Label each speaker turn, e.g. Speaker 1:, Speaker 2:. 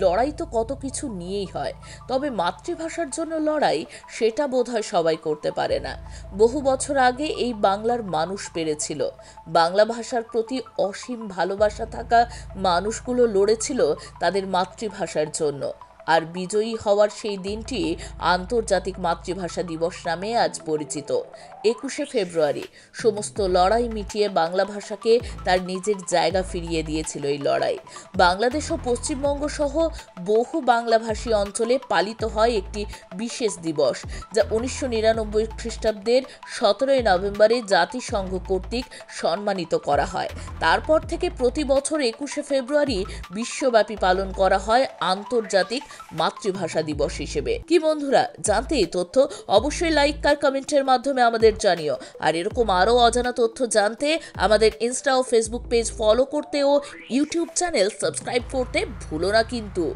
Speaker 1: লড়াই তো কত কিছু নিয়েই হয়, তবে মাতৃভাষার জন্য লড়াই সেটা বোধহয় সবাই করতে পারে না। বহু বছর আগে এই বাংলার মানুষ পেরেছিল। বাংলা ভাষার প্রতি অসীম ভালোবাসা থাকা মানুষগুলো লড়েছিল তাদের মাতৃভাষার জন্য। আর বিজয়ী হওয়ার সেই দিনটি আন্তর্জাতিক মাতৃভাষা দিবস নামে আজ পরিচিত। 21শে ফেব্রুয়ারি সমস্ত লড়াই মিটিয়ে বাংলা ভাষাকে তার নিজের জায়গা ফিরিয়ে দিয়েছিল এই লড়াই। বাংলাদেশ ও পশ্চিমবঙ্গ সহ বহু বাংলাভাষী অঞ্চলে পালিত হয় একটি বিশেষ দিবস, যা 1999 খ্রিস্টাব্দের 17 নভেম্বরে জাতিসংঘ কর্তৃক সম্মানিত করা হয়। তারপর থেকে প্রতি বছর 21শে ফেব্রুয়ারি বিশ্বব্যাপী পালন করা হয় আন্তর্জাতিক মাতৃভাষা দিবস হিসেবে। কি বন্ধুরা, জানতে এই তথ্য? অবশ্যই লাইক আর কমেন্টের মাধ্যমে আমাদের জানিও। আর এরকম আরও অজানা তথ্য জানতে আমাদের ইনস্টা ও ফেসবুক পেজ ফলো করতে ও ইউটিউব চ্যানেল সাবস্ক্রাইব করতে ভুলো না কিন্তু।